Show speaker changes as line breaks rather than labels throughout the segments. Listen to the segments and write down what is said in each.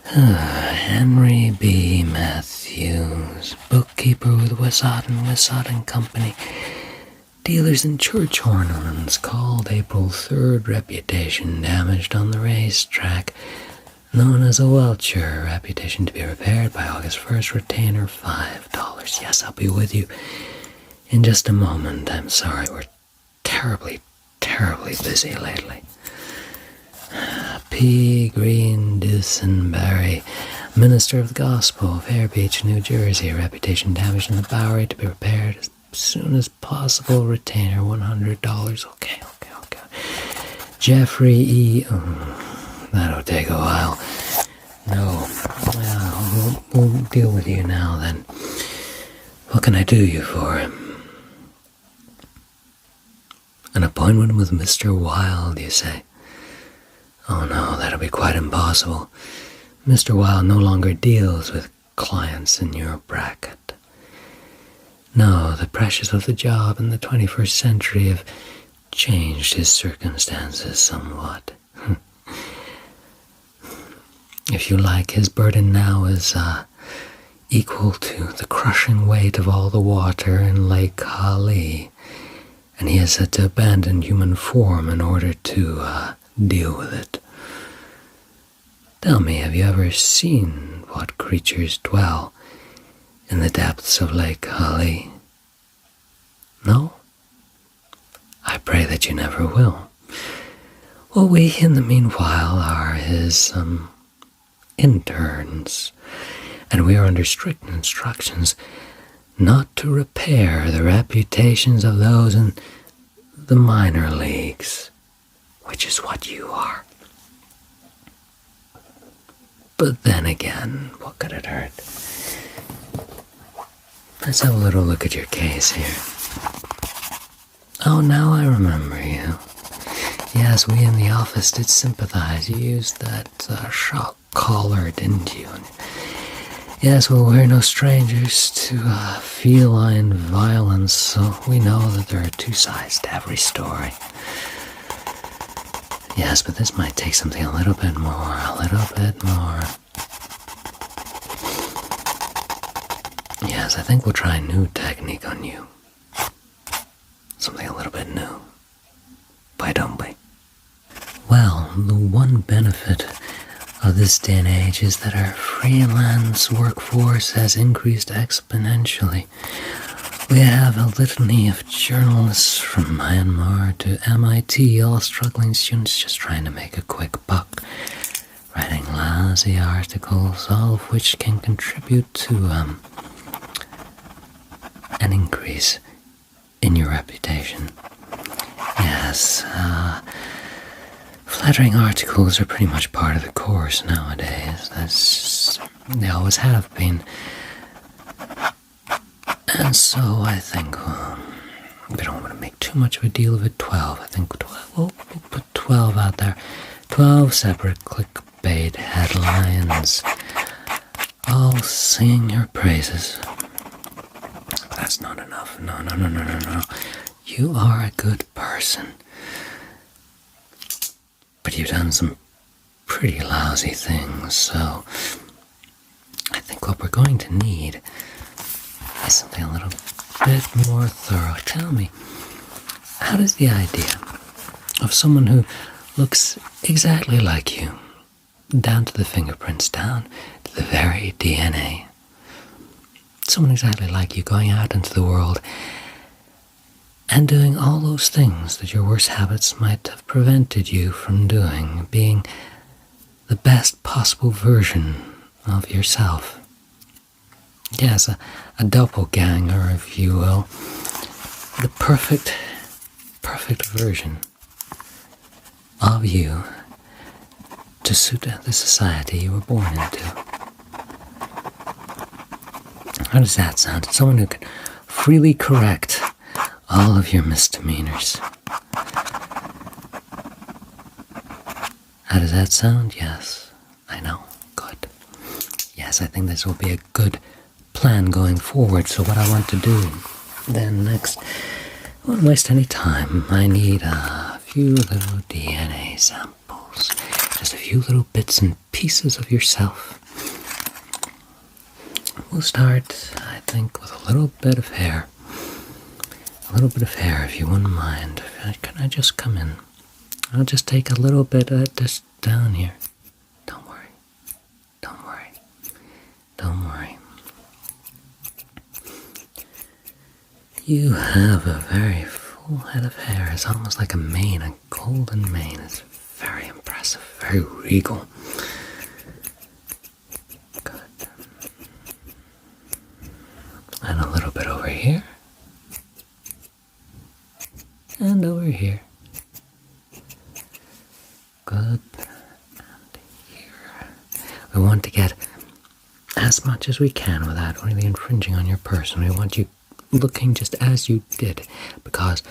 Henry B. Matthews, bookkeeper with Wissott and Company, dealers in church ornaments, called April 3rd, reputation damaged on the racetrack, known as a welcher, reputation to be repaired by August 1st, retainer $5. Yes, I'll be with you in just a moment. I'm sorry, we're terribly busy lately. P. Green Dusenberry, minister of the gospel, Fair Beach, New Jersey, reputation damaged in the Bowery to be repaired as soon as possible, retainer $100. Okay. Jeffrey E. That'll take a while. No. Well, we'll deal with you now then. What can I do you for? An appointment with Mr. Wilde, you say? Oh no, that'll be quite impossible. Mr. Wilde no longer deals with clients in your bracket. No, the pressures of the job in the 21st century have changed his circumstances somewhat. If you like, his burden now is equal to the crushing weight of all the water in Lake Hali, and he has had to abandon human form in order to deal with it. Tell me, have you ever seen what creatures dwell in the depths of Lake Hali? No? I pray that you never will. Well, we, in the meanwhile, are his interns, and we are under strict instructions not to repair the reputations of those in the minor leagues, which is what you are. But then again, what could it hurt? Let's have a little look at your case here. Oh, now I remember you. Yes, we in the office did sympathize. You used that shock collar, didn't you? Yes, well, we're no strangers to feline violence, so we know that there are two sides to every story. Yes, but this might take something a little bit more. Yes, I think we'll try a new technique on you. Something a little bit new. Why don't we? Well, the one benefit of this day and age is that our freelance workforce has increased exponentially. We have a litany of journalists from Myanmar to MIT, all struggling students just trying to make a quick buck, writing lousy articles, all of which can contribute to an increase in your reputation. Yes, flattering articles are pretty much part of the course nowadays. They always have been. And so I think we don't want to make too much of a deal of it. 12. I think we'll put 12 out there. 12 separate clickbait headlines, all singing your praises. But that's not enough. No. You are a good person. But you've done some pretty lousy things, so I think what we're going to need is something a little bit more thorough. Tell me, how does the idea of someone who looks exactly like you, down to the fingerprints, down to the very DNA, someone exactly like you going out into the world and doing all those things that your worst habits might have prevented you from doing, being the best possible version of yourself? Yes, a doppelganger, if you will. The perfect version of you to suit the society you were born into. How does that sound? Someone who can freely correct all of your misdemeanors. How does that sound? Yes, I know. Good. Yes, I think this will be a good plan going forward. So what I want to do then next, I won't waste any time. I need a few little DNA samples. just a few little bits and pieces of yourself. We'll start, I think, with a little bit of hair. A little bit of hair, if you wouldn't mind. Can I just come in? I'll just take a little bit of this down here. Don't worry. Don't worry. Don't worry. You have a very full head of hair. It's almost like a mane, a golden mane. It's very impressive, very regal. Good. And a little bit over here. And over here. Good. And here. We want to get as much as we can without really infringing on your person. We want you looking just as you did, because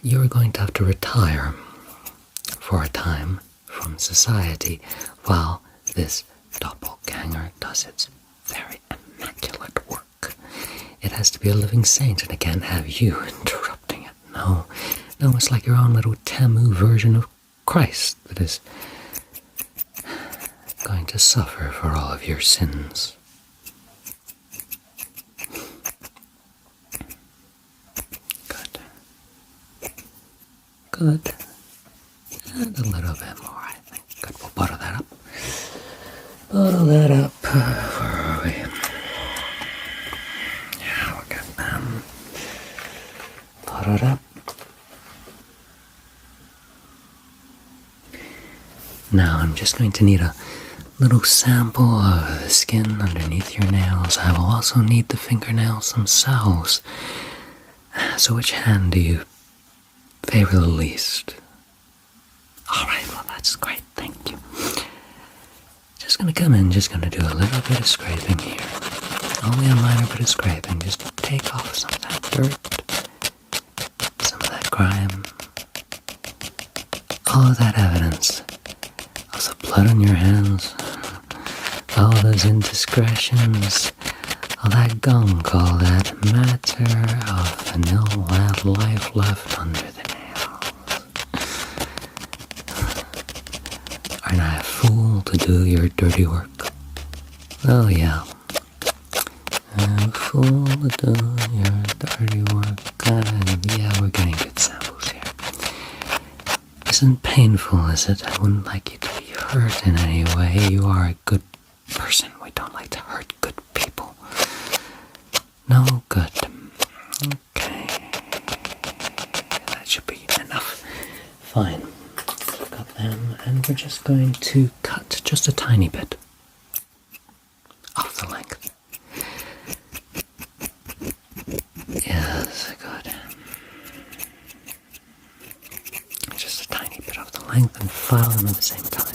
you're going to have to retire for a time from society while this doppelganger does its very immaculate work. It has to be a living saint, and it can't have you interrupting it. No, it's like your own little Tamu version of Christ that is going to suffer for all of your sins. Good. And a little bit more, I think. Good, we'll bottle that up. Bottle that up. Where are we? Yeah, we got them. Bottled up. Now I'm just going to need a little sample of the skin underneath your nails. I will also need the fingernails themselves. So which hand do you favor the least? Alright, well that's great, thank you. Just gonna come in, just gonna do a little bit of scraping here. Only a minor bit of scraping, just to take off some of that dirt, some of that grime, all of that evidence of the blood on your hands, all those indiscretions, all that gunk, all that matter of vanilla life left under the nails. Aren't I a fool to do your dirty work? Oh yeah. I'm a fool to do your dirty work. Yeah, we're getting good samples here. Isn't painful, is it? I wouldn't like you to be hurt in any way. You are a good person. We don't like to hurt good people. No good. Okay. That should be enough. Fine. Got them, and we're just going to cut just a tiny bit off the length. Yes, good. Just a tiny bit off the length and file them at the same time.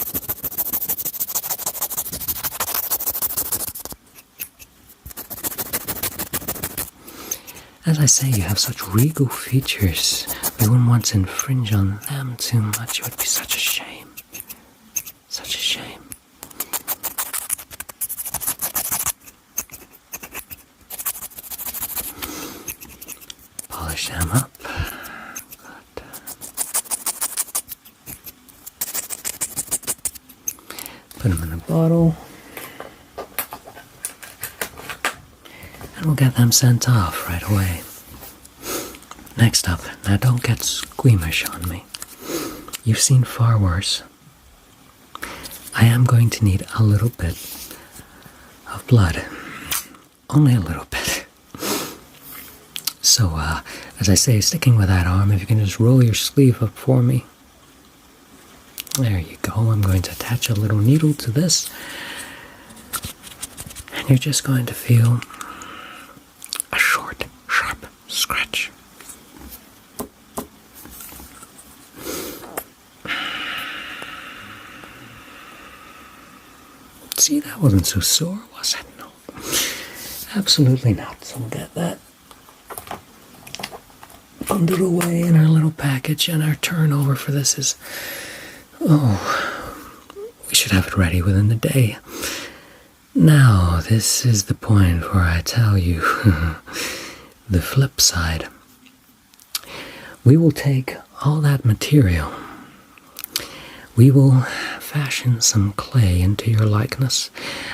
As I say, you have such regal features. We wouldn't want to infringe on them too much. It would be such a shame. Such a shame. Polish them up. Good. Put them in a bottle. And we'll get them sent off right away. Next up, now don't get squeamish on me. You've seen far worse. I am going to need a little bit of blood. Only a little bit. So, as I say, sticking with that arm, if you can just roll your sleeve up for me. There you go. I'm going to attach a little needle to this. And you're just going to feel a short, sharp scratch. See, that wasn't so sore, was it? No. Absolutely not. So we'll get that bundled away in our little package, and our turnover for this is, we should have it ready within the day. Now, this is the point where I tell you the flip side. We will take all that material. We will fashion some clay into your likeness,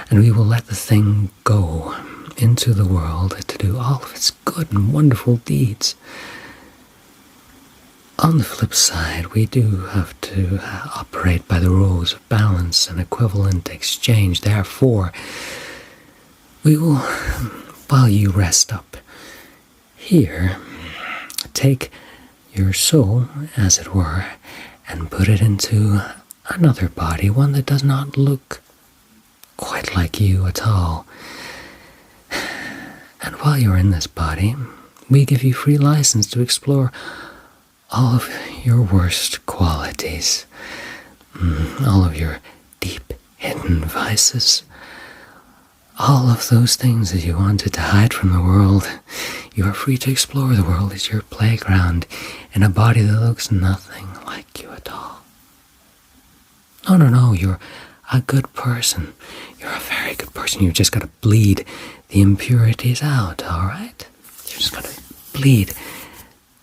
and we will let the thing go into the world to do all of its good and wonderful deeds. On the flip side, we do have to operate by the rules of balance and equivalent exchange. Therefore, we will, while you rest up here, take your soul, as it were, and put it into another body, one that does not look quite like you at all. And while you're in this body, we give you free license to explore all of your worst qualities, all of your deep hidden vices, all of those things that you wanted to hide from the world. You are free to explore the world as your playground in a body that looks nothing like you at all. No, you're a good person. You're a very good person. You've just got to bleed the impurities out, all right? You've just got to bleed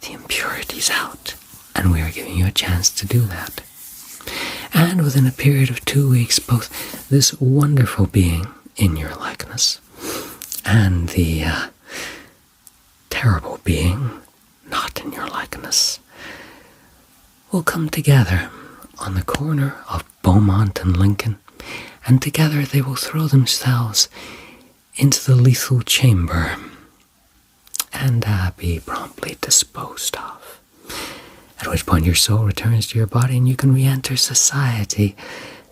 the impurities out, and we are giving you a chance to do that. And within a period of 2 weeks, both this wonderful being in your likeness and the terrible being not in your likeness will come together on the corner of Beaumont and Lincoln, and together they will throw themselves into the lethal chamber and be promptly disposed of. At which point your soul returns to your body and you can re-enter society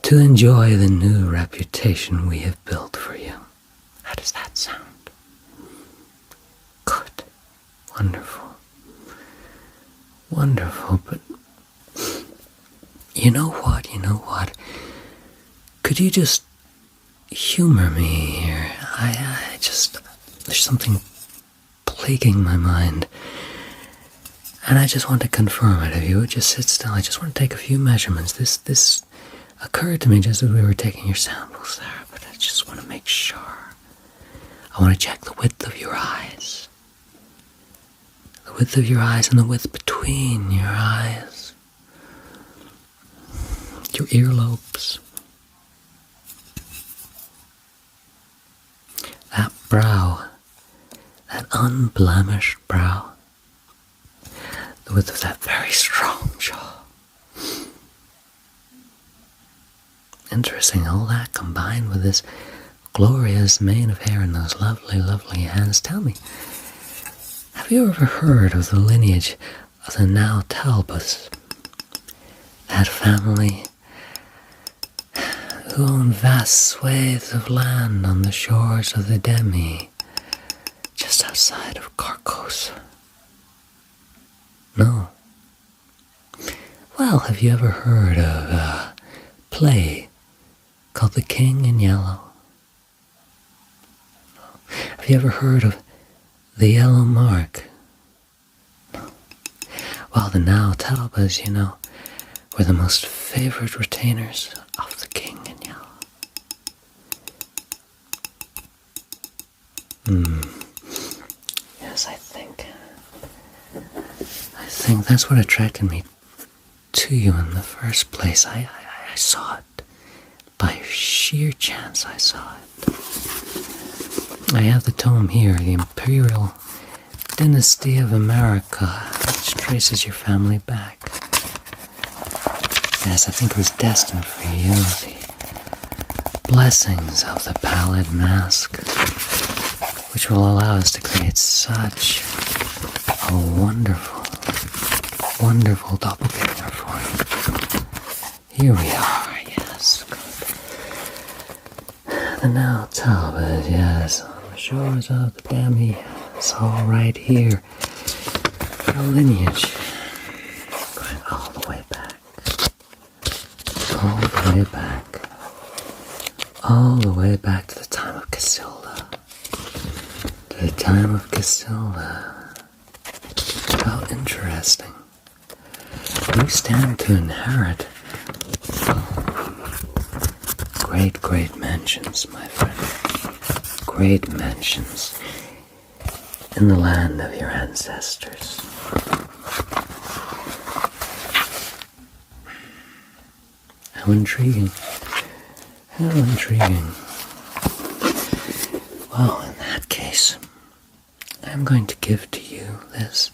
to enjoy the new reputation we have built for you. How does that sound? Good. Wonderful. Wonderful, but you know what? Could you just humor me here? There's something plaguing my mind, and I just want to confirm it. If you would just sit still, I just want to take a few measurements. This occurred to me just as we were taking your samples there, but I just want to make sure. I want to check the width of your eyes. The width of your eyes and the width between your eyes. Your earlobes. That brow. That unblemished brow. The width of that very strong jaw. Interesting, all that combined with this glorious mane of hair and those lovely, lovely hands. Tell me, have you ever heard of the lineage of the now Talbots? That family who owned vast swathes of land on the shores of the Demi, just outside of Carcosa. No. Well, have you ever heard of a play called The King in Yellow? Have you ever heard of The Yellow Mark? No. Well, the now Talbots, were the most favored retainers of the King in Yellow. Yes, I think that's what attracted me to you in the first place. I saw it. By sheer chance, I saw it. I have the tome here, The Imperial Dynasty of America, which traces your family back. Yes, I think it was destined for you. The blessings of the pallid mask, which will allow us to create such a wonderful, wonderful doppelganger for you. Here we are, yes. The now Talbot, yes, on the shores of the Demi. It's all right here. Your lineage going all the way back. All the way back. All the way back to the time of Casilda. To the time of Casilda. How interesting. You stand to inherit great mansions, my friend. Great mansions in the land of your ancestors. How intriguing. How intriguing. Well, in that case, I'm going to give to you this.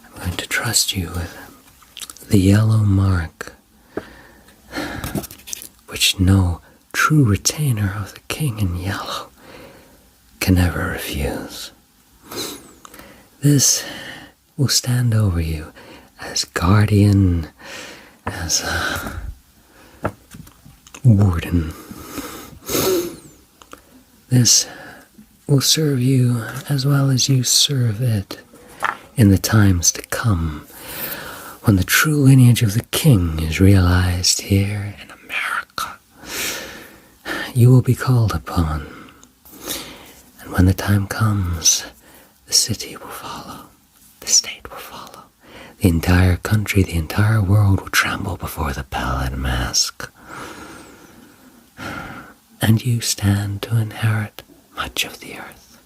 I'm going to trust you with the yellow mark, which no true retainer of the king in yellow can ever refuse. This will stand over you as guardian, as a warden. This will serve you as well as you serve it in the times to come, when the true lineage of the king is realized here in America. You will be called upon, and when the time comes, the city will follow, the state will follow, the entire country, the entire world will tremble before the pallid mask. And you stand to inherit much of the earth,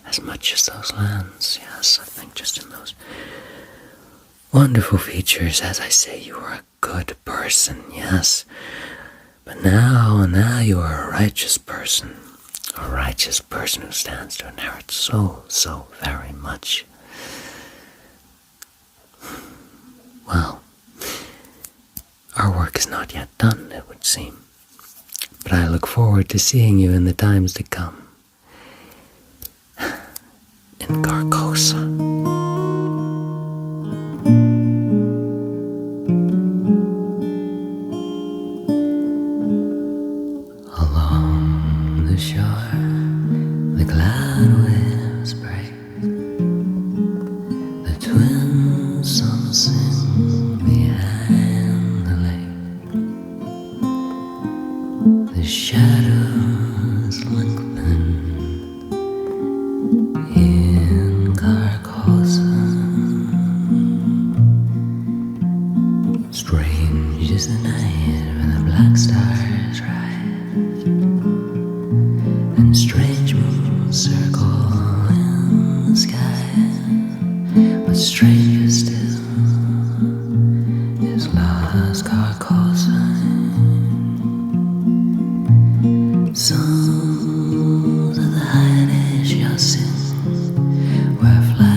as much as those lands. Yes, I think just in those wonderful features, as I say, you are a good person, yes. But now you are a righteous person who stands to inherit so very much. Well, our work is not yet done, it would seem. But I look forward to seeing you in the times to come. In Carcosa. Along the shore, the glad waves break. The twin suns sing behind the lake. The shadows lengthen in Carcosa. Strange is the night when the black stars rise, and strange moons circle in the sky. But stranger still is lost Carcosa. Songs of the lineage shall sing, where fly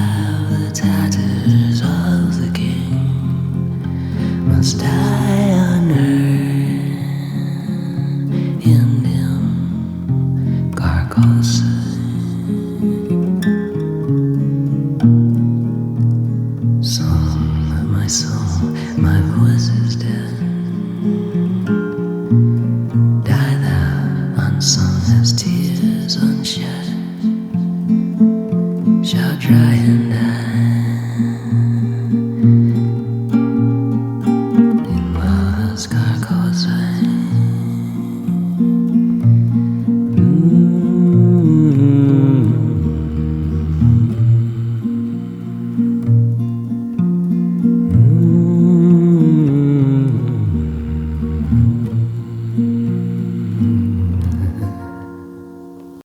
the tatters of the king. Must die on earth in